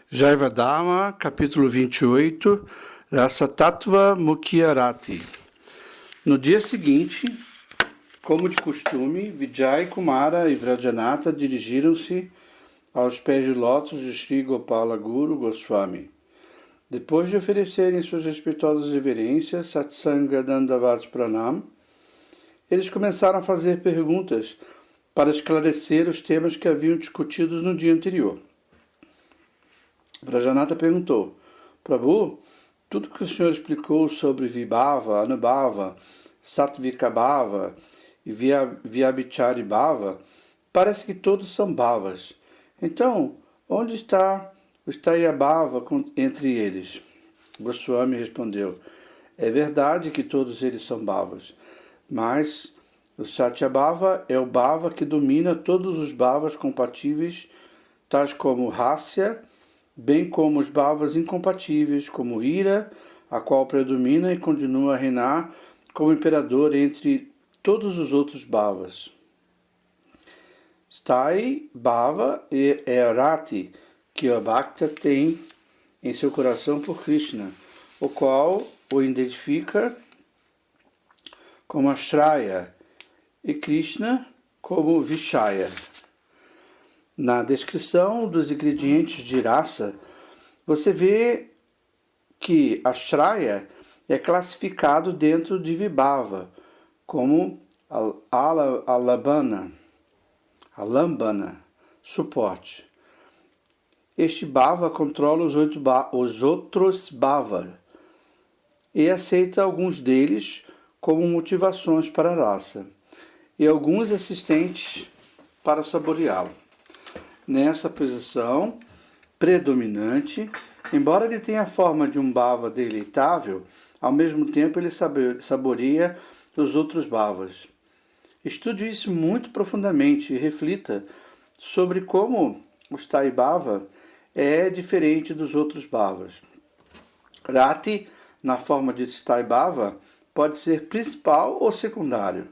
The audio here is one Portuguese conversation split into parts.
Jaivadama, capítulo 28, Rasa Tattva Mukhyarati. No dia seguinte, como de costume, Vijay Kumara e Vrajanatha dirigiram-se aos pés de lótus de Sri Gopala Guru Goswami. Depois de oferecerem suas respeitosas reverências, Satsanga Dandavat Pranam, eles começaram a fazer perguntas para esclarecer os temas que haviam discutidos no dia anterior. Vrajanatha perguntou: Prabhu, tudo que o senhor explicou sobre Vibhava, Anubhava, Satvikabhava e Vyabhichari Bhava, parece que todos são bhavas. Então, onde está o Stayabhava entre eles? Goswami respondeu: é verdade que todos eles são bhavas, mas o Satyabhava é o bhava que domina todos os bhavas compatíveis, tais como Rasya, bem como os bhavas incompatíveis, como Ira, a qual predomina e continua a reinar como imperador entre todos os outros bhavas. Sthai Bhava é a Rati, que a Bhakta tem em seu coração por Krishna, o qual o identifica como Ashraya e Krishna como Vishaya. Na descrição dos ingredientes de rasa, você vê que Ashraya é classificado dentro de Vibhava como alambana, suporte. Este bhava controla os outros bhava e aceita alguns deles como motivações para a rasa e alguns assistentes para saboreá-lo. Nessa posição predominante, embora ele tenha a forma de um bhava deleitável, ao mesmo tempo ele saboreia os outros bhavas. Estude isso muito profundamente e reflita sobre como o Sthai Bhava é diferente dos outros bhavas. Rati, na forma de Sthai Bhava, pode ser principal ou secundário.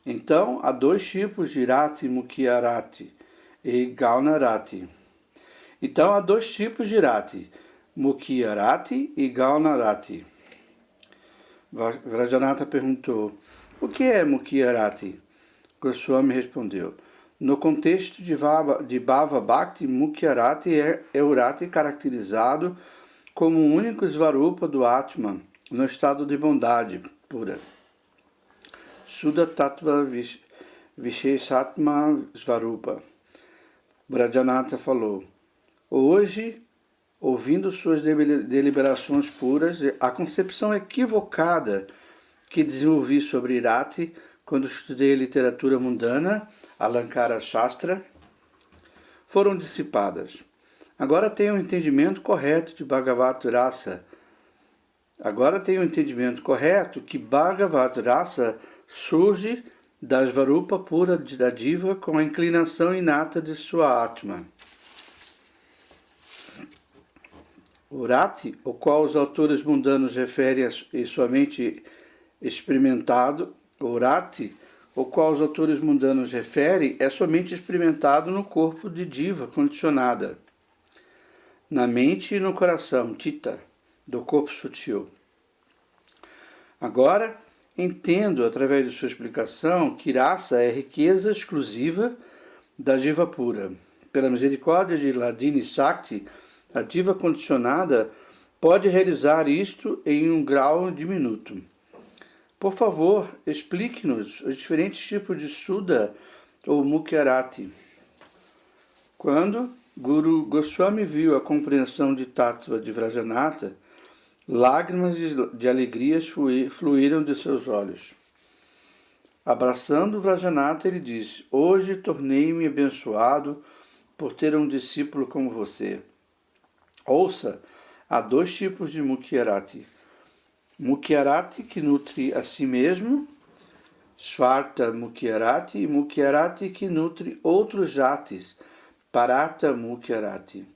Então, há dois tipos de Rati Mukhyarati e Gaunarati. Então, há dois tipos de Rati, Mukhyarati e Gaunarati. Vrajanatha perguntou: o que é Mukhyarati? Goswami respondeu: no contexto de Bhava Bhakti, Mukhyarati é o Rati caracterizado como o único Svarupa do Atman, no estado de bondade pura. Shuddha Tattva Visheshatma Svarupa. Vrajanatha falou: hoje, ouvindo suas deliberações puras, a concepção equivocada que desenvolvi sobre Rati quando estudei literatura mundana, Alankara Shastra, foram dissipadas. Agora tenho um entendimento correto de Bhagavad Rasa. Agora tenho um entendimento correto que Bhagavad Rasa surge da Svarupa pura da Diva com a inclinação inata de sua Atma. O Rati, o qual os autores mundanos referem e somente experimentado, o Rati, o qual os autores mundanos referem, é somente experimentado no corpo de Diva condicionada, na mente e no coração, Chitta, do corpo sutil. Agora, entendo, através de sua explicação, que Rasa é riqueza exclusiva da Diva pura. Pela misericórdia de Hladini Shakti, a Diva condicionada pode realizar isto em um grau diminuto. Por favor, explique-nos os diferentes tipos de Shuddha ou Mukhyarati. Quando Guru Goswami viu a compreensão de Tattva de Vrajanatha, lágrimas de alegria fluíram de seus olhos. Abraçando Vrajanatha, ele disse: hoje tornei-me abençoado por ter um discípulo como você. Ouça, há dois tipos de Mukhyarati. Mukhyarati, que nutre a si mesmo, Svarta Mukhyarati, e Mukhyarati, que nutre outros jatis, Parata Mukhyarati.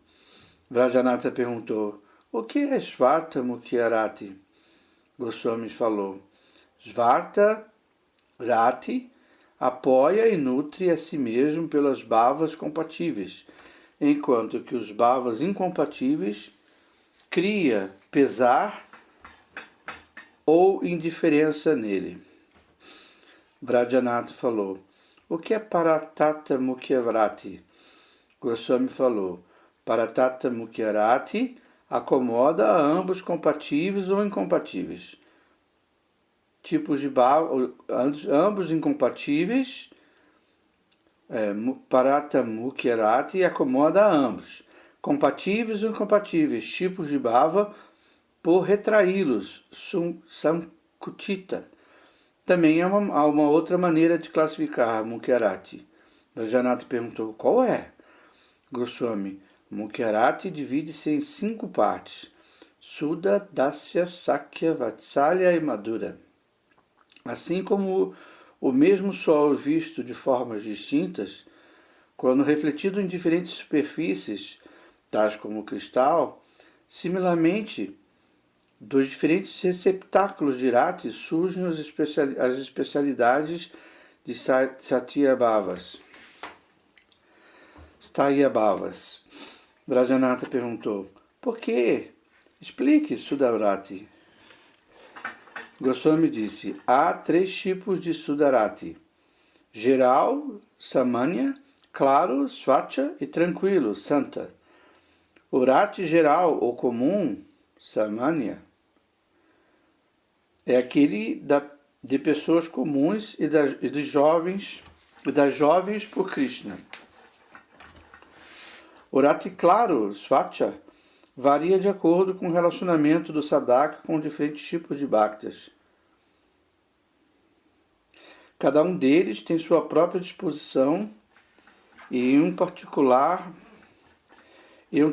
Vrajanatha perguntou: o que é Svarta Mukhyarati? Goswami falou: Svarta Rati apoia e nutre a si mesmo pelas bhavas compatíveis, enquanto que os bhavas incompatíveis cria pesar ou indiferença nele. Vrajanatha falou: o que é Paratata Mukhyarati? Goswami falou: Paratata Mukhyarati acomoda a ambos compatíveis ou incompatíveis. Tipos de bhava, ambos incompatíveis, Parata Mukhyarati acomoda a ambos. Compatíveis ou incompatíveis, tipos de bhava, por retraí-los, Sankutita. Também há uma outra maneira de classificar Mukhyarati. Vrajanatha perguntou: qual é? Goswami: Mukhyarati divide-se em 5 partes: Sudha, Dasya, Sakya, Vatsalya e Madhura. Assim como o mesmo sol visto de formas distintas, quando refletido em diferentes superfícies, tais como o cristal, similarmente, dos diferentes receptáculos de Rati surgem as especialidades de Satyabhavas. Stayabhavas. Vrajanatha perguntou: por quê? Explique, Sudarati. Goswami disse: há 3 tipos de Sudarati: geral, Samanya, claro, Svacha e tranquilo, Santa. O Rati geral ou comum, Samanya, é aquele de pessoas comuns e das jovens por Krishna. O Rati claro, Svacha, varia de acordo com o relacionamento do sadhaka com diferentes tipos de bhaktas. Cada um deles tem sua própria disposição e um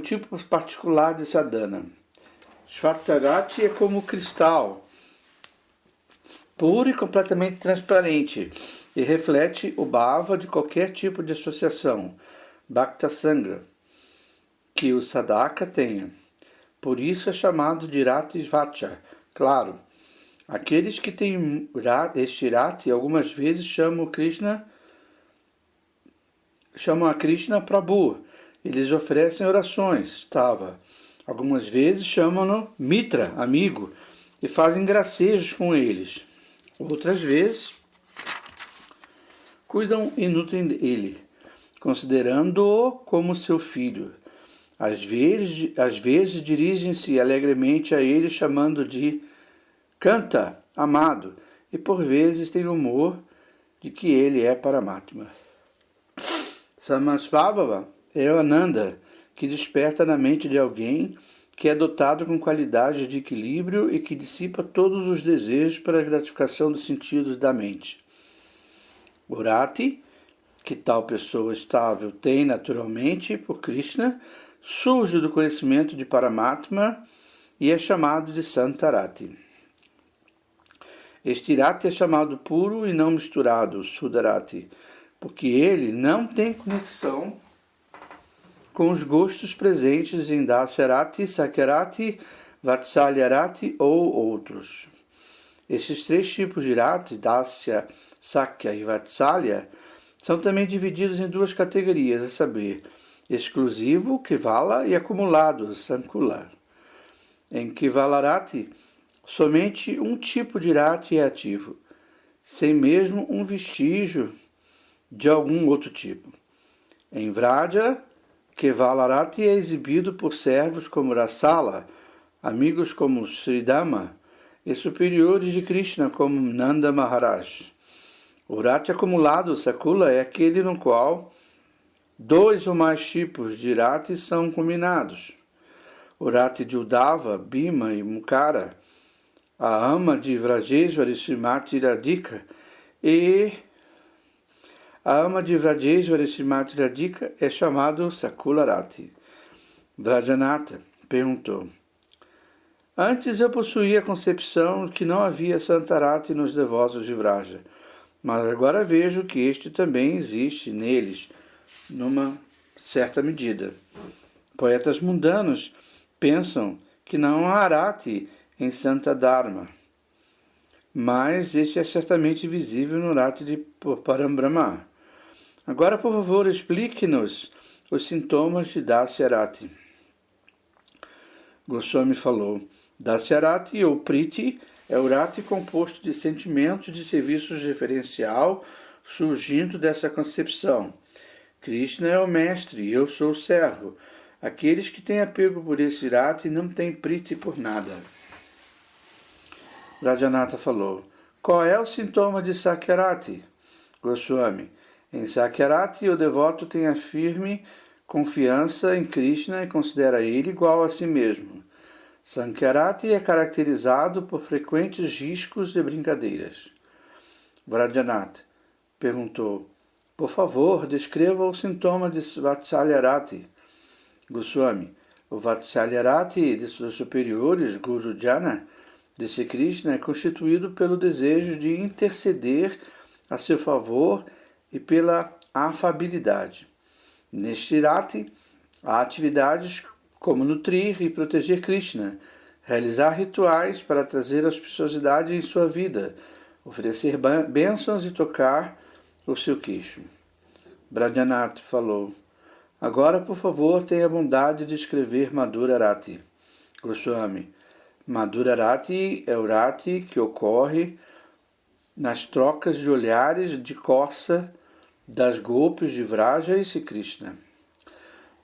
tipo particular de sadhana. Shvatarati é como cristal, puro e completamente transparente, e reflete o bhava de qualquer tipo de associação, Bhakta Sangha, que o sadhaka tenha. Por isso é chamado de Rati Svacha. Claro, aqueles que têm este Rati algumas vezes chamam a Krishna Prabhu. Eles oferecem orações, Tava. Algumas vezes chamam-no Mitra, amigo, e fazem gracejos com eles. Outras vezes cuidam e nutrem ele, considerando-o como seu filho. Às vezes dirigem-se alegremente a ele, chamando de Canta, amado, e por vezes têm o humor de que ele é Paramatma. Samasvabhava é o Ananda, que desperta na mente de alguém que é dotado com qualidades de equilíbrio e que dissipa todos os desejos para a gratificação dos sentidos da mente. O Rati, que tal pessoa estável tem naturalmente por Krishna, surge do conhecimento de Paramatma e é chamado de Santarati. Este Rati é chamado puro e não misturado, Sudarati, porque ele não tem conexão com os gostos presentes em Dasyarati, Sakyarati, Vatsalyarati ou outros. Esses 3 tipos de Rati, Dasya, Sakya e Vatsalya, são também divididos em 2 categorias, a saber, exclusivo, Kevala, e acumulado, Sankula. Em Kevalarati, somente um tipo de Rati é ativo, sem mesmo um vestígio de algum outro tipo. Em Vraja, Kevalarati é exibido por servos como Rasala, amigos como Sridama e superiores de Krishna como Nanda Maharaj. O Rati acumulado, Sakula, é aquele no qual 2 ou mais tipos de Rati são combinados. O Rati de Uddhava, Bhima e Mukara, a ama de Vrajeshwari Srimati Radhika e a ama de Vrajeshwari Srimati Radhika é chamado Sakula Rati. Vrajanatha perguntou: antes eu possuía a concepção que não havia Santarati nos devotos de Vraja, mas agora vejo que este também existe neles, numa certa medida. Poetas mundanos pensam que não há Rati em Santa Dharma, mas este é certamente visível no Rati de Parambrahma. Agora, por favor, explique-nos os sintomas de Dasyarati. Goswami falou: Dasyarati ou Priti é o rati composto de sentimentos de serviços referencial surgindo dessa concepção. Krishna é o mestre e eu sou o servo. Aqueles que têm apego por esse rati não têm Priti por nada. Rajanatha falou: qual é o sintoma de Sakyarati? Goswami: em Sakyarati o devoto tem a firme confiança em Krishna e considera ele igual a si mesmo. Sakyarati é caracterizado por frequentes riscos e brincadeiras. Vrajanatha perguntou: por favor, descreva o sintoma de Vatsalyarati. Goswami: o Vatsalyarati de seus superiores, Guru Jana, de Sri Krishna, é constituído pelo desejo de interceder a seu favor e pela afabilidade. Neste rati, há atividades como nutrir e proteger Krishna, realizar rituais para trazer auspiciosidade em sua vida, oferecer bênçãos e tocar o seu queixo. Brajanatha falou: agora, por favor, tenha a bondade de escrever Madhura Rati. Goswami: Madhura Rati é o rati que ocorre nas trocas de olhares de corça das golpes de Vraja e Sri Krishna,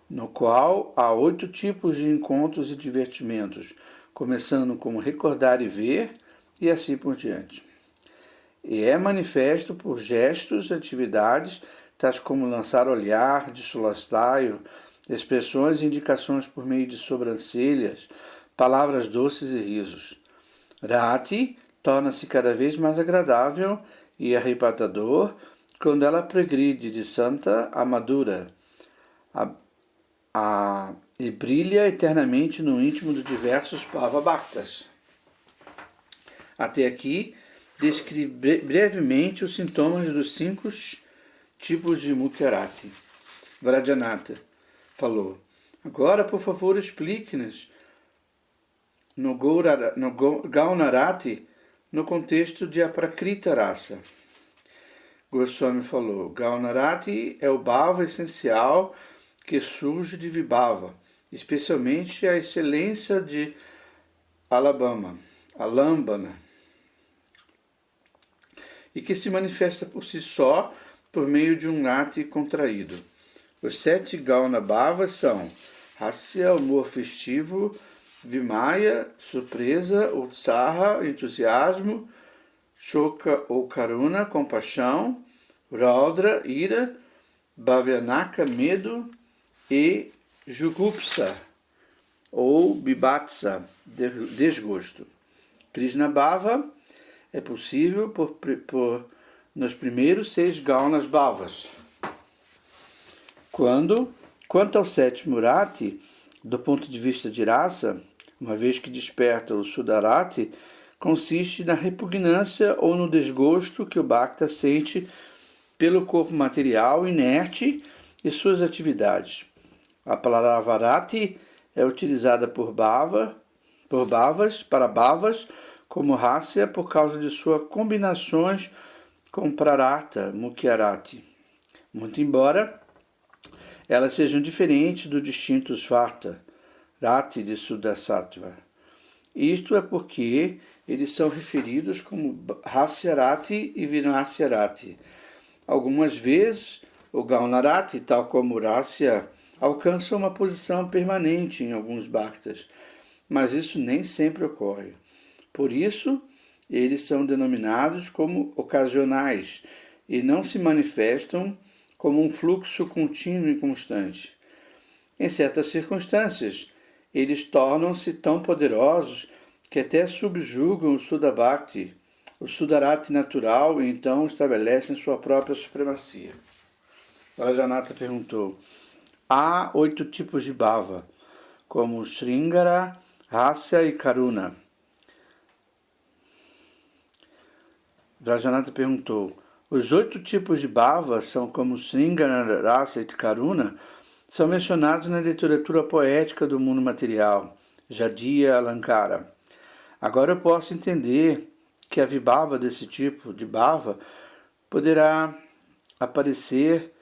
no qual há 8 tipos de encontros e divertimentos, começando com recordar e ver, e assim por diante. E é manifesto por gestos e atividades, tais como lançar olhar, de solastaio, expressões e indicações por meio de sobrancelhas, palavras doces e risos. Rati torna-se cada vez mais agradável e arrebatador quando ela progride de santa a madura, e brilha eternamente no íntimo de diversos Bhava-bhaktas. Até aqui, descrevi brevemente os sintomas dos 5 tipos de Mukhya-rati. Vrajanatha falou: agora, por favor, explique-nos no Gauna-rati no contexto de Aprakrita Rasa. Goswami falou: Gauna-rati é o bhava essencial que surge de Vibhava, especialmente a excelência de Alambana, e que se manifesta por si só por meio de um rati contraído. Os 7 Gauna Bhavas são Hasya, humor festivo, Vimaya, surpresa, Utsaha, entusiasmo, Shoka ou Karuna, compaixão, Raudra, ira, Bhavyanaka, medo, e Jugupsa, ou Bibhatsa, desgosto. Krishna Bhava é possível nos primeiros 6 Gaunas Bhavas. Quanto ao 7º Rati, do ponto de vista de rasa, uma vez que desperta o Sudarati, consiste na repugnância ou no desgosto que o Bhakta sente pelo corpo material inerte e suas atividades. A palavra Rati é utilizada para bhavas, como Hasya, por causa de suas combinações com Prarartha, Mukhya-rati. Muito embora elas sejam diferentes do distinto Svarta, Rati de Sudasattva. Isto é porque eles são referidos como Hasya-rati e Vinasya-rati. Algumas vezes, o Gauna-rati, tal como o Rasya, alcança uma posição permanente em alguns bhaktas, mas isso nem sempre ocorre. Por isso, eles são denominados como ocasionais e não se manifestam como um fluxo contínuo e constante. Em certas circunstâncias, eles tornam-se tão poderosos que até subjugam o Sudabhakti, o Sudarati natural, e então estabelecem sua própria supremacia. Rajanatha perguntou: há 8 tipos de bhava, como Sringara, Hasya e Karuna. Rajanatha perguntou: os 8 tipos de bhava são como Sringara, Hasya e Karuna, são mencionados na literatura poética do mundo material, Jadiya Alankara. Agora eu posso entender que a vibhava desse tipo de bhava poderá aparecer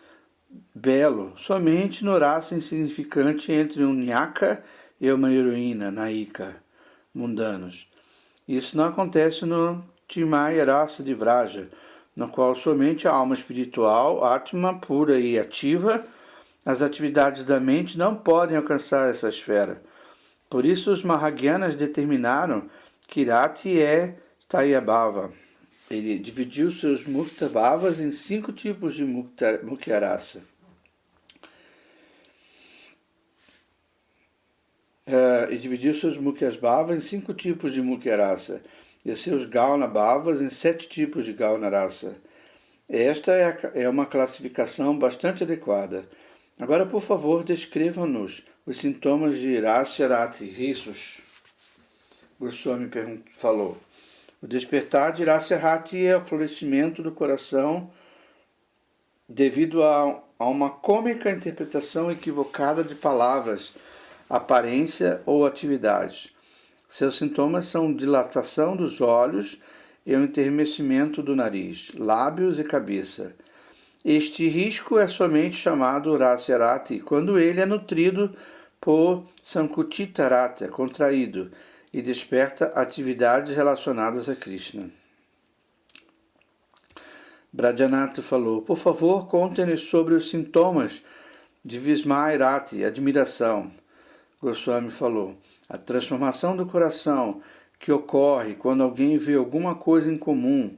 belo somente no rasa insignificante entre um Nyaka e uma heroína, Naika, mundanos. Isso não acontece no Timaya Rasa de Vraja, no qual somente a alma espiritual, Atma pura e ativa, as atividades da mente não podem alcançar essa esfera. Por isso os Mahāyānas determinaram que Rati é Tayabhava. Ele dividiu seus Mukta-bhavas em 5 tipos de Mukhya-rasa. E dividiu seus Mukhya-bhavas em 5 tipos de Mukhya-rasa e seus Gauna-bhavas em 7 tipos de Gauna-rasa. Esta é uma classificação bastante adequada. Agora, por favor, descreva-nos os sintomas de Rasya Rati, risos. Goswami falou. O despertar de Rasya Rati é o florescimento do coração devido a uma cômica interpretação equivocada de palavras, aparência ou atividade. Seus sintomas são dilatação dos olhos e o entermecimento do nariz, lábios e cabeça. Este risco é somente chamado Rasya Rati quando ele é nutrido por Sankutita Rati, contraído, e desperta atividades relacionadas a Krishna. Brajanatha falou, por favor, contem-nos sobre os sintomas de Vismaya Rati, admiração. Goswami falou, a transformação do coração que ocorre quando alguém vê alguma coisa em comum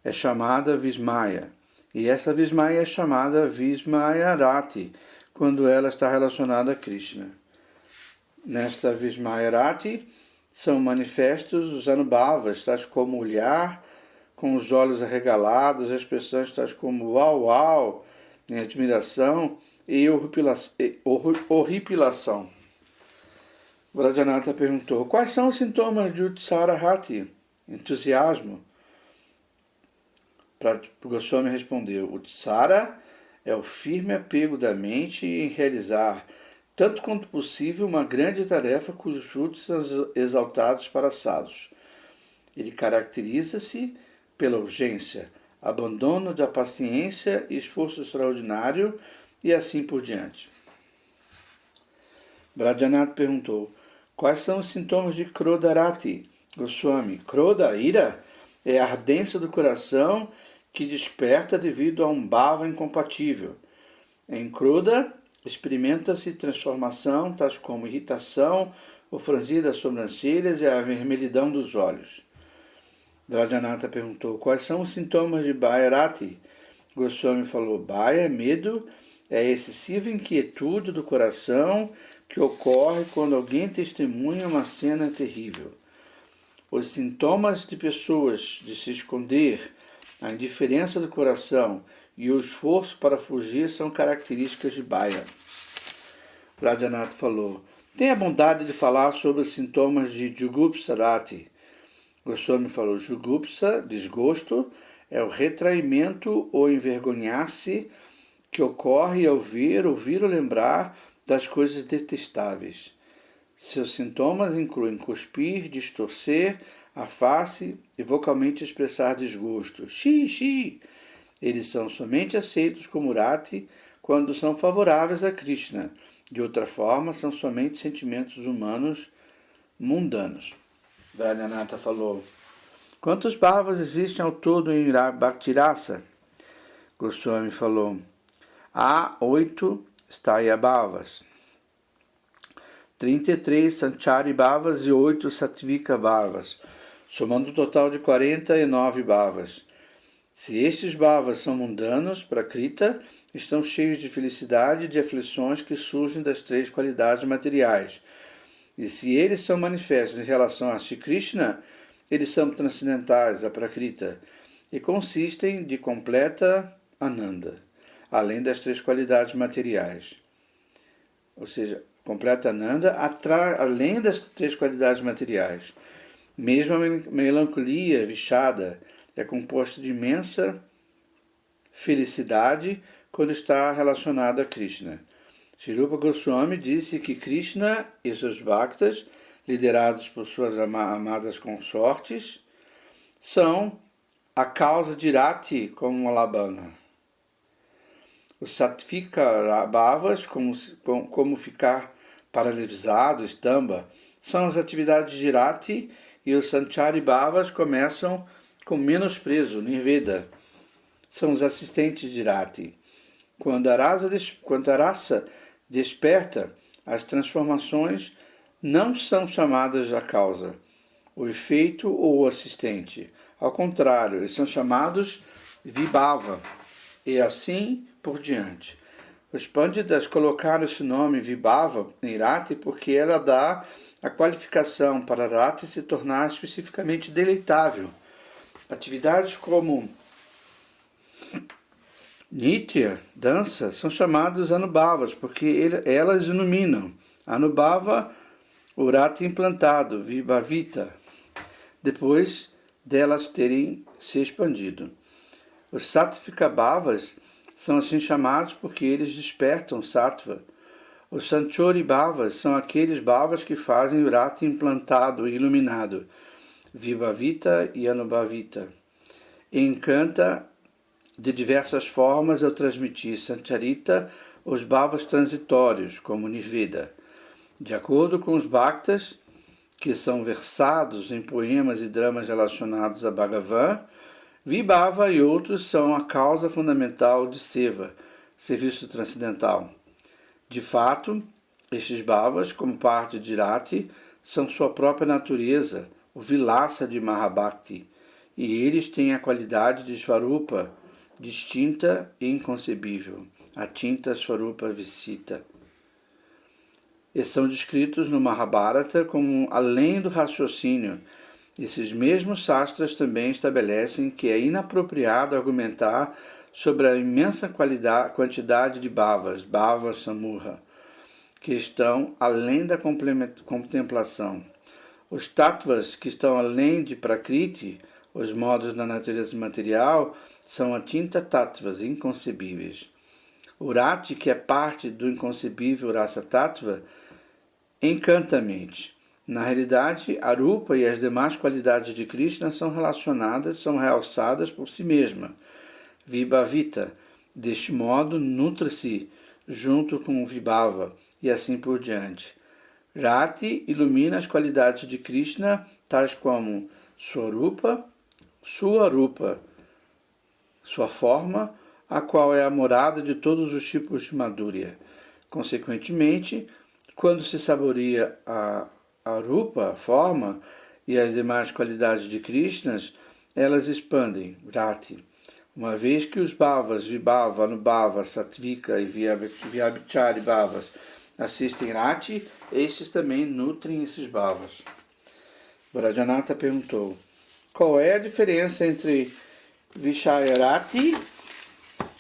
é chamada Vismaya. E essa Vismaya é chamada Vismaya Rati, quando ela está relacionada a Krishna. Nesta Vismaya Rati são manifestos os anubhavas, tais como olhar com os olhos arregalados, expressões tais como uau, uau, em admiração e horripilação. Vrajanatha perguntou, quais são os sintomas de Utsara Rati? Entusiasmo. Goswami respondeu, Utsara é o firme apego da mente em realizar, tanto quanto possível, uma grande tarefa cujos frutos são exaltados para sadhus. Ele caracteriza-se pela urgência, abandono da paciência e esforço extraordinário e assim por diante. Brajanatha perguntou, quais são os sintomas de Krodha Rati? Goswami, Krodha, ira, é a ardência do coração que desperta devido a um bhava incompatível. Em Krodha, experimenta-se transformação, tais como irritação, o franzir das sobrancelhas e a vermelhidão dos olhos. Brajanatha perguntou, quais são os sintomas de Bhaya Rati? Goswami falou, Bhaya é medo, é a excessiva inquietude do coração que ocorre quando alguém testemunha uma cena terrível. Os sintomas de pessoas de se esconder, a indiferença do coração e o esforço para fugir são características de Bhaya. Brajanatha falou, tenha a bondade de falar sobre os sintomas de Jugupsa Rati. Goswami falou, Jugupsa, desgosto, é o retraimento ou envergonhar-se que ocorre ao ver, ouvir ou lembrar das coisas detestáveis. Seus sintomas incluem cuspir, distorcer a face e vocalmente expressar desgosto. Xi. Eles são somente aceitos como Rati quando são favoráveis a Krishna. De outra forma, são somente sentimentos humanos mundanos. Brajanatha falou, quantos bhavas existem ao todo em Bhaktirasa? Goswami falou, há 8 Staya Bhavas, 33 Sanchari Bhavas e 8 Sattvika Bhavas, somando um total de 49 Bhavas. Se estes Bhavas são mundanos, Prakrita, estão cheios de felicidade e de aflições que surgem das 3 qualidades materiais. E se eles são manifestos em relação a Shri Krishna, eles são transcendentais, a Prakrita, e consistem de completa Ananda, além das 3 qualidades materiais. Ou seja, completa Ananda além das 3 qualidades materiais. Mesmo a melancolia, Vishada, é composta de imensa felicidade quando está relacionada a Krishna. Sri Rupa Goswami disse que Krishna e seus bhaktas, liderados por suas amadas consortes, são a causa de Rati como uma labana. Os Sattvika Bhavas, como ficar paralisado, estamba, são as atividades de Rati, e os Sanchari Bhavas começam com menosprezo, Nirveda. São os assistentes de Rati. Quando a rasa desperta, as transformações não são chamadas a causa, o efeito ou o assistente. Ao contrário, eles são chamados Vibhava, e assim por diante. Os Panditas colocaram esse nome Vibhava em Rati porque ela dá a qualificação para Rati se tornar especificamente deleitável. Atividades como Nitya, dança, são chamadas Anubhavas porque elas iluminam. Anubhava, o Rati implantado, Vibhavita, depois delas terem se expandido. Os Sattvika Bhavas são assim chamados porque eles despertam Sattva. Os Sanchori Bhavas são aqueles Bhavas que fazem o Rati implantado e iluminado, Vibhavita e Anubhavita. E encanta de diversas formas ao transmitir Sancharita os Bhavas transitórios, como Nirveda. De acordo com os Bhaktas, que são versados em poemas e dramas relacionados a Bhagavan, Vibhava e outros são a causa fundamental de Seva, serviço transcendental. De fato, estes Bhavas, como parte de Rati, são sua própria natureza, o Vilasa de Mahabhakti, e eles têm a qualidade de Svarupa, distinta e inconcebível, Atinta Svarupa Visita. E são descritos no Mahabharata como além do raciocínio. Esses mesmos sastras também estabelecem que é inapropriado argumentar sobre a imensa quantidade de bhavas, bhava samurra, que estão além da contemplação. Os tattvas que estão além de prakriti, os modos da natureza material, são atinta tattvas, inconcebíveis. O rati, que é parte do inconcebível rasa tattva, encanta a mente. Na realidade, a rupa e as demais qualidades de Krishna são realçadas por si mesma. Vibhavita, deste modo, nutre-se junto com o Vibhava e assim por diante. Rati ilumina as qualidades de Krishna, tais como sua rupa, sua forma, a qual é a morada de todos os tipos de Madhurya. Consequentemente, quando se saboreia a rupa, a forma, e as demais qualidades de Krishnas, elas expandem, Rati. Uma vez que os Bhavas, Vibhava, Anubhava, Sattvika e Vyabhichari Bhavas assistem Rati, estes também nutrem esses Bhavas. Vrajanatha perguntou, qual é a diferença entre Vishayarati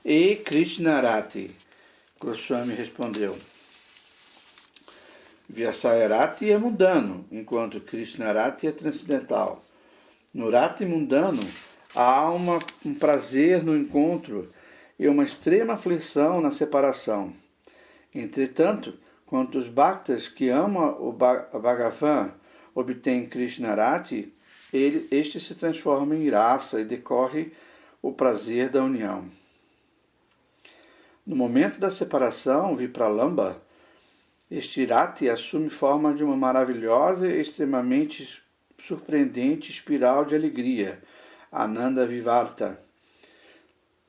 e Krishnarati? Goswami respondeu, Vyasayarati é mundano, enquanto Krishnarati é transcendental. No Rati mundano, há um prazer no encontro e uma extrema aflição na separação. Entretanto, quando os Bhaktas que amam o Bhagavan obtêm Krishnarati, este se transforma em rasa e decorre o prazer da união. No momento da separação, Vipralamba, este Rati assume forma de uma maravilhosa e extremamente surpreendente espiral de alegria, Ananda Vivarta.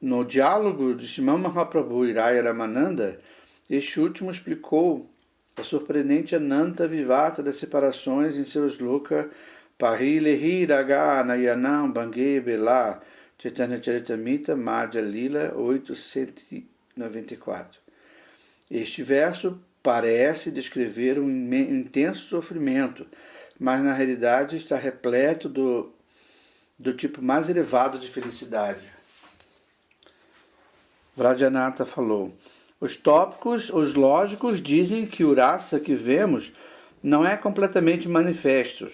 No diálogo de Srimad Mahaprabhu e Raya Ramananda, este último explicou a surpreendente Ananda Vivarta das separações em seus sloka Parilehi Raga Nayanam Bange Bela Chaitanya Charitamrita Madhya Lila 894. Este verso parece descrever um intenso sofrimento, mas na realidade está repleto do tipo mais elevado de felicidade. Vrajanatha falou, os lógicos dizem que o rasa que vemos não é completamente manifesto,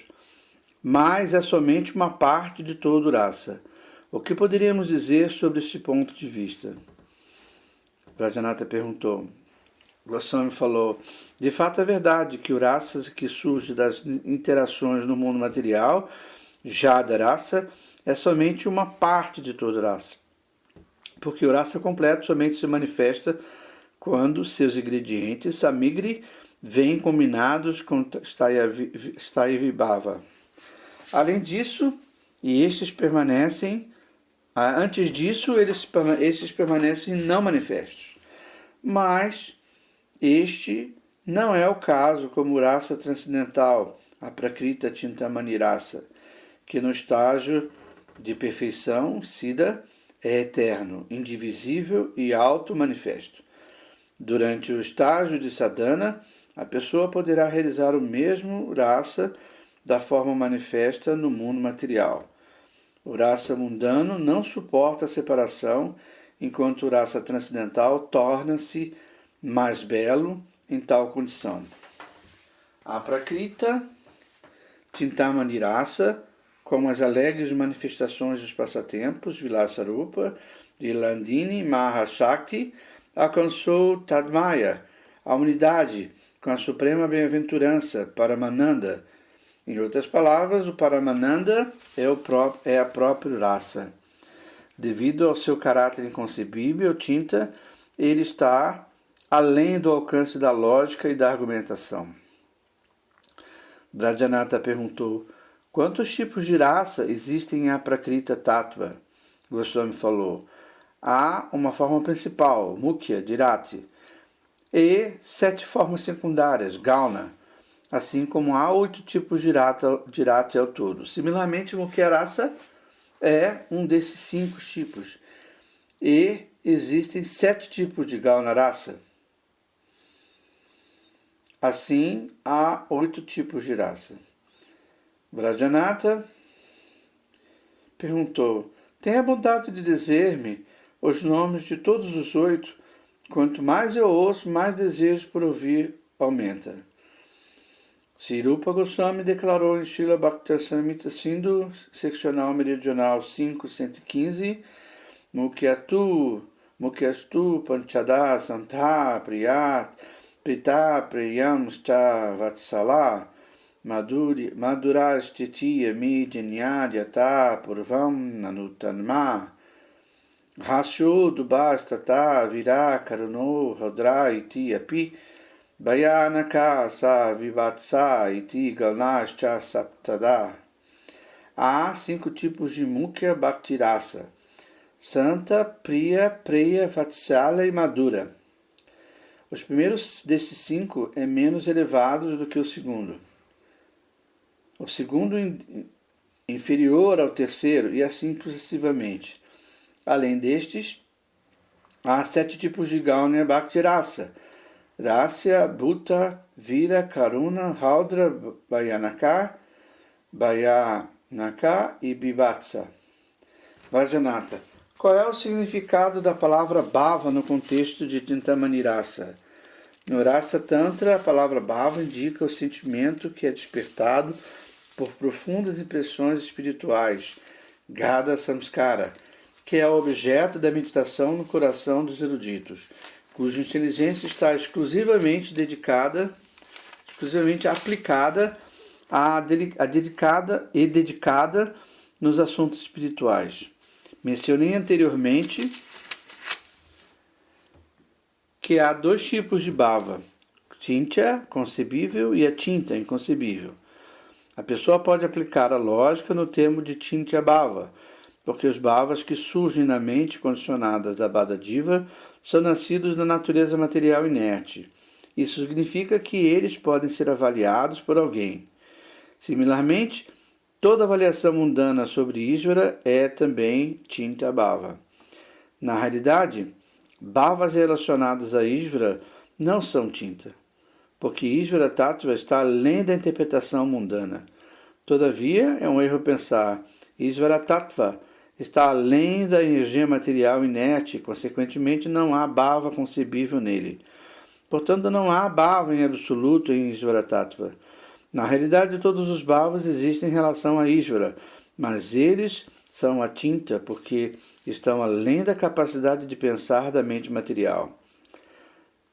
mas é somente uma parte de todo o rasa. O que poderíamos dizer sobre este ponto de vista? Vrajanatha perguntou. Goswami falou, de fato é verdade que o rasa que surge das interações no mundo material, Jada rasa, é somente uma parte de todo rasa. porque o rasa completo somente se manifesta quando seus ingredientes samigri vêm combinados com Sthaivibhava. Além disso, antes disso, estes permanecem não manifestos. Mas este não é o caso como rasa transcendental, a Prakrita Chintamani Rasa, que no estágio de perfeição, Siddha, é eterno, indivisível e auto-manifesto. Durante o estágio de sadhana, a pessoa poderá realizar o mesmo rasa da forma manifesta no mundo material. O rasa mundano não suporta a separação, enquanto o rasa transcendental torna-se mais belo em tal condição. A Prakrita Chintamani Rasa, como as alegres manifestações dos passatempos, Vilasarupa, de Landini Mahashakti, alcançou Tadmaya, a unidade com a suprema bem-aventurança, Paramananda. Em outras palavras, o Paramananda é a própria rasa. Devido ao seu caráter inconcebível, Chinta, ele está além do alcance da lógica e da argumentação. Brajanatha perguntou: quantos tipos de rasa existem em Aprakrita Tattva? Goswami falou: há uma forma principal, Mukhya, de Rati, e 7 formas secundárias, Gauna, assim como há 8 tipos de Rati ao todo. Similarmente, Mukhya Rasa é um desses 5 tipos, e existem 7 tipos de Gauna Rasa. Assim, há 8 tipos de rasa. Brajanatha perguntou: tenha a bondade de dizer-me os nomes de todos os 8. Quanto mais eu ouço, mais desejo por ouvir aumenta. Sri Rupa Goswami declarou em Srila Bhakti-samhita Sindhu, seccional meridional 5.115, Mukyastu Panchada Santha Priyat Prita Priyam Sta Vatsala Madurastitiya Midinyadhyata Purvam Nanutanma Hasyo Dubastata Vira Karuno Rodra Iti Api Bhayanaka Sa Vivatsa Iti Galnashcha Saptada. Há 5 tipos de Mukhya Bhakti Rasa: Santa, Priya, Preya, Vatsala e Madura. Os primeiros desses 5 é menos elevado do que o segundo. O segundo inferior ao terceiro e assim sucessivamente. Além destes, há 7 tipos de Gauna Bhakti Rasa: Rasya, Bhuta, Vira, Karuna, Raudra, Bhayanaka e Bivatsa. Brajanatha: qual é o significado da palavra Bhava no contexto de Chintamani Rasa? No Rasa Tantra, a palavra Bhava indica o sentimento que é despertado por profundas impressões espirituais, Gada Samskara, que é o objeto da meditação no coração dos eruditos, cuja inteligência está exclusivamente aplicada dedicada nos assuntos espirituais. Mencionei anteriormente que há 2 tipos de bhava: Chintya, concebível, e a Chinta, inconcebível. A pessoa pode aplicar a lógica no termo de Chintya bhava, porque os bhavas que surgem na mente condicionadas da Bhadadiva são nascidos da natureza material inerte. Isso significa que eles podem ser avaliados por alguém. Similarmente, toda avaliação mundana sobre Ishvara é também Chinta bhava. Na realidade, bhavas relacionados a Ishvara não são Chinta, porque Ishvara Tattva está além da interpretação mundana. Todavia, é um erro pensar Ishvara Tattva está além da energia material inerte, consequentemente não há bhava concebível nele. Portanto, não há bhava em absoluto em Ishvara Tattva. Na realidade, todos os bhavas existem em relação a Ishvara, mas eles são Achinta porque estão além da capacidade de pensar da mente material.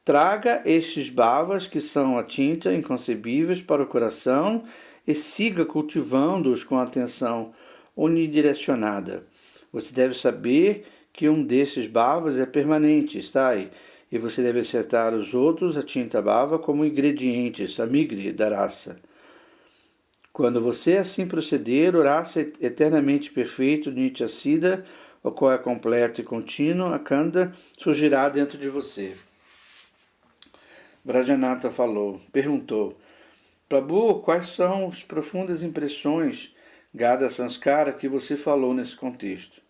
Traga estes bhavas que são Achinta, inconcebíveis, para o coração e siga cultivando-os com atenção unidirecionada. Você deve saber que um desses bhavas é permanente, está aí, e você deve aceitar os outros, a tinta bhava, como ingredientes, samigri, da rasa. Quando você assim proceder, o rasa eternamente perfeito, nityasiddha, o qual é completo e contínuo, a kanda, surgirá dentro de você. Vrajanatha perguntou, Prabhu, quais são as profundas impressões, Gada Sanskara, que você falou nesse contexto?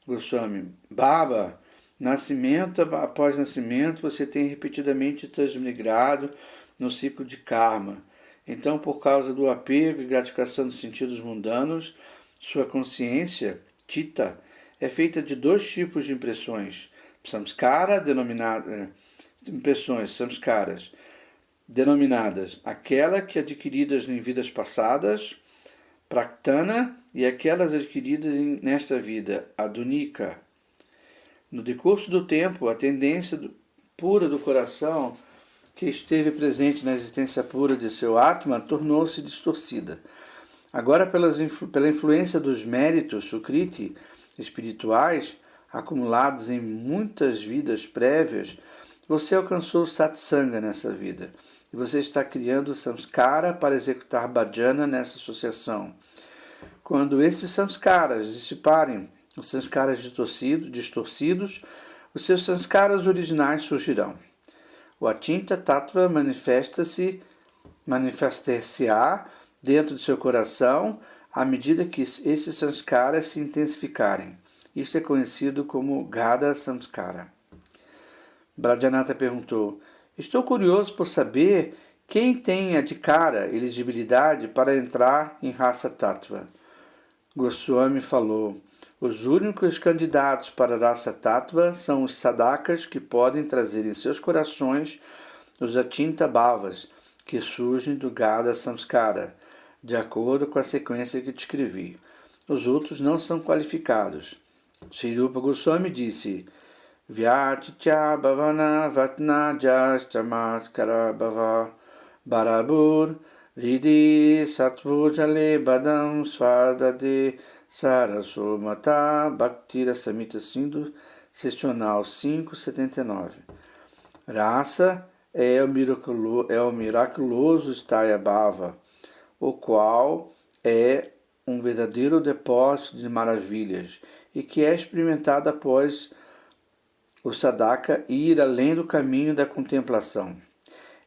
Goswami, Baba, nascimento após nascimento, você tem repetidamente transmigrado no ciclo de karma. Então, por causa do apego e gratificação dos sentidos mundanos, sua consciência, Chitta, é feita de dois tipos de impressões. Samskara, impressões samskaras, denominadas aquela que adquiridas em vidas passadas, praktana, e aquelas adquiridas nesta vida, adunika. No decurso do tempo, a tendência pura do coração, que esteve presente na existência pura de seu Atma, tornou-se distorcida. Agora, pela influência dos méritos sukriti espirituais, acumulados em muitas vidas prévias, você alcançou satsanga nessa vida. E você está criando samskara para executar bhajana nessa associação. Quando esses samskaras dissiparem, os samskaras distorcidos, os seus samskaras originais surgirão. O Achinta Tattva manifestar-se-á dentro do seu coração à medida que esses samskaras se intensificarem. Isto é conhecido como Gada Samskara. Vrajanatha perguntou, estou curioso por saber quem tem de cara elegibilidade para entrar em Rasa Tattva. Goswami falou, os únicos candidatos para Rasa Tattva são os sadakas que podem trazer em seus corações os Achinta Bhavas, que surgem do Gada Samskara, de acordo com a sequência que descrevi. Os outros não são qualificados. Sri Rupa Goswami disse, Vyatitya Bhavana Vatna Jastamat Bhava Barabur Ridi Satvojale Badam Svadade Sarasomata Bhaktira Samhita Sindhu, seccional 579. Rasa é o miraculoso Staya Bhava, o qual é um verdadeiro depósito de maravilhas e que é experimentado após o sadhaka ir além do caminho da contemplação.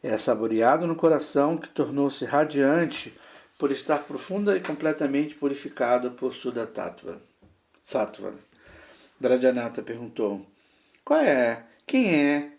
É saboreado no coração que tornou-se radiante por estar profunda e completamente purificado por Suddha Tattva. Sattva. Vrajanatha perguntou, quem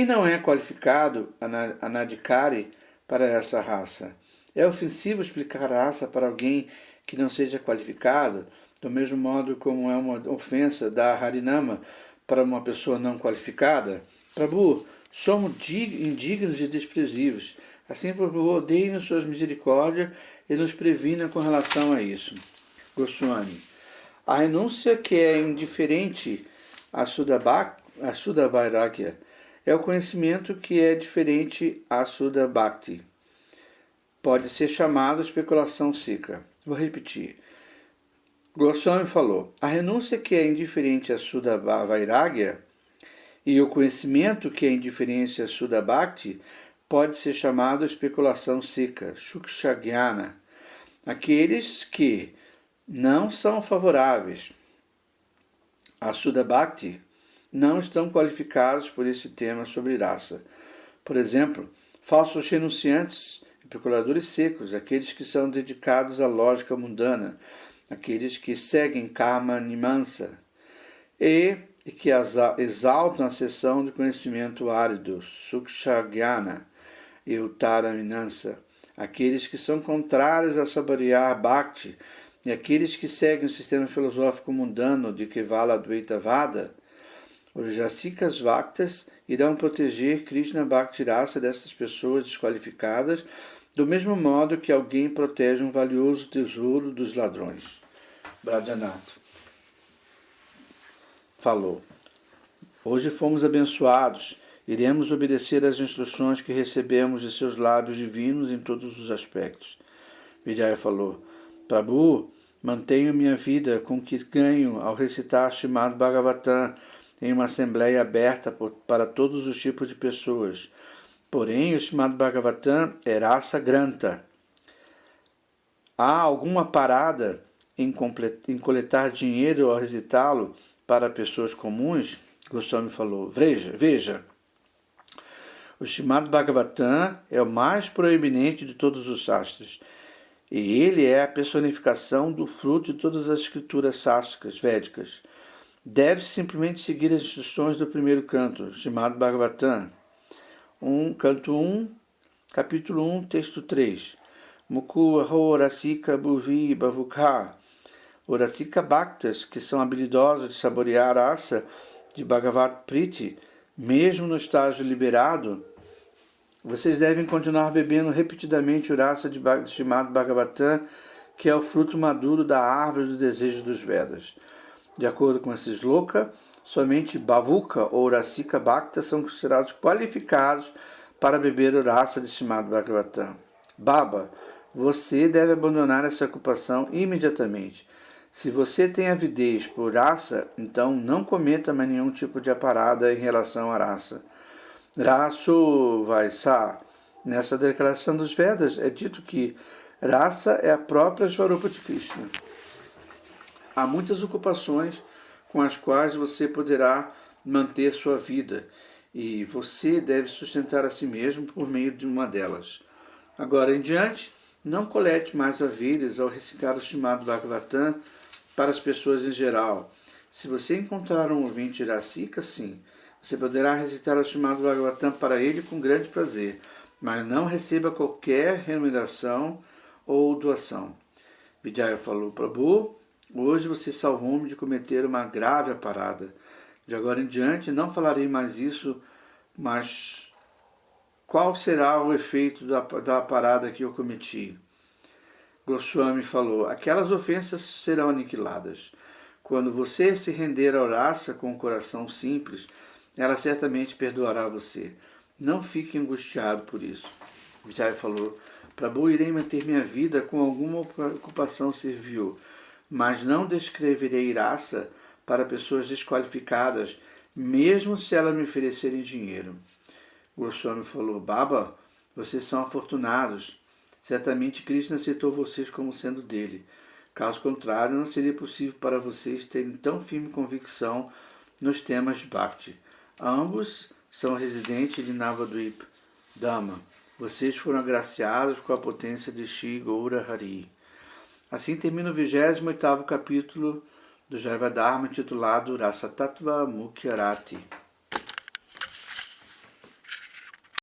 não é qualificado, Anadikari, para essa raça? É ofensivo explicar a raça para alguém que não seja qualificado, do mesmo modo como é uma ofensa dar Harinama para uma pessoa não qualificada? Prabhu, somos indignos e desprezíveis. Assim, por favor, deem-nos suas misericórdias e nos previna com relação a isso. Goswami, a renúncia que é indiferente a Suddha Vairagya é o conhecimento que é diferente a Suddha Bhakti. Pode ser chamado especulação sikha. Vou repetir. Goswami falou, a renúncia que é indiferente a Suddha Vairagya e o conhecimento que é indiferente a Suddha Bhakti pode ser chamado especulação sikha, Shukshagyana. Aqueles que não são favoráveis a Suddha Bhakti não estão qualificados por esse tema sobre raça. Por exemplo, falsos renunciantes, especuladores secos, aqueles que são dedicados à lógica mundana, aqueles que seguem karma nimansa e que exaltam a seção de conhecimento árido, Sukshagyana e Uttara Minansa, aqueles que são contrários a saborear Bhakti e aqueles que seguem o sistema filosófico mundano de Kevala Advaita Vada. Os Jasikas Vaktas irão proteger Krishna Bhakti Rasa dessas pessoas desqualificadas, do mesmo modo que alguém protege um valioso tesouro dos ladrões. Vrajanatha falou, hoje fomos abençoados, iremos obedecer às instruções que recebemos de seus lábios divinos em todos os aspectos. Vijaya falou, Prabhu, Mantenho minha vida com o que ganho ao recitar Srimad Bhagavatam em uma assembleia aberta para todos os tipos de pessoas. Porém, o Srimad Bhagavatam é Rasa Granta. Há alguma parada em coletar dinheiro ao recitá-lo para pessoas comuns? Goswami falou, veja, o Srimad Bhagavatam é o mais proeminente de todos os sastras, e ele é a personificação do fruto de todas as escrituras sástricas, védicas. Deve-se simplesmente seguir as instruções do primeiro canto, Srimad Bhagavatam, canto 1, capítulo 1, texto 3. Mukul Aho Rasika Bhuvi Bhavukha. Os Rasika Bhaktas, que são habilidosos de saborear a rasa de Bhagavat Priti, mesmo no estágio liberado, vocês devem continuar bebendo repetidamente o rasa de Srimad Bhagavatam, que é o fruto maduro da árvore do desejo dos Vedas. De acordo com esse sloka, somente Bhavuka ou Rasika Bhaktas são considerados qualificados para beber o rasa de Srimad Bhagavatam. Baba, você deve abandonar essa ocupação imediatamente. Se você tem avidez por rasa, então não cometa mais nenhum tipo de aparada em relação à rasa. Raso Vaisa. Nessa declaração dos Vedas é dito que rasa é a própria Svarupa de Krishna. Há muitas ocupações com as quais você poderá manter sua vida e você deve sustentar a si mesmo por meio de uma delas. Agora em diante, não colete mais avidas ao recitar o Srimad Bhagavatam para as pessoas em geral. Se você encontrar um ouvinte Rasika, sim, você poderá recitar o Srimad Bhagavatam para ele com grande prazer, mas não receba qualquer remuneração ou doação. Vijaya falou, Prabhu, hoje você salvou-me de cometer uma grave aparada. De agora em diante não falarei mais isso, mas qual será o efeito da parada que eu cometi? Goswami falou, aquelas ofensas serão aniquiladas. Quando você se render ao rasa com o coração simples, ela certamente perdoará você. Não fique angustiado por isso. Vijaya falou, Prabhu, irei manter minha vida com alguma ocupação servil, mas não descreverei rasa para pessoas desqualificadas, mesmo se elas me oferecerem dinheiro. Goswami falou, Baba, vocês são afortunados. Certamente Krishna aceitou vocês como sendo dele. Caso contrário, não seria possível para vocês terem tão firme convicção nos temas de Bhakti. Ambos são residentes de Navadvip, Dhamma. Vocês foram agraciados com a potência de Shri Gaura Hari. Assim termina o 28º capítulo do Jaiva Dharma, intitulado Rasa Tattva Mukhya Rati.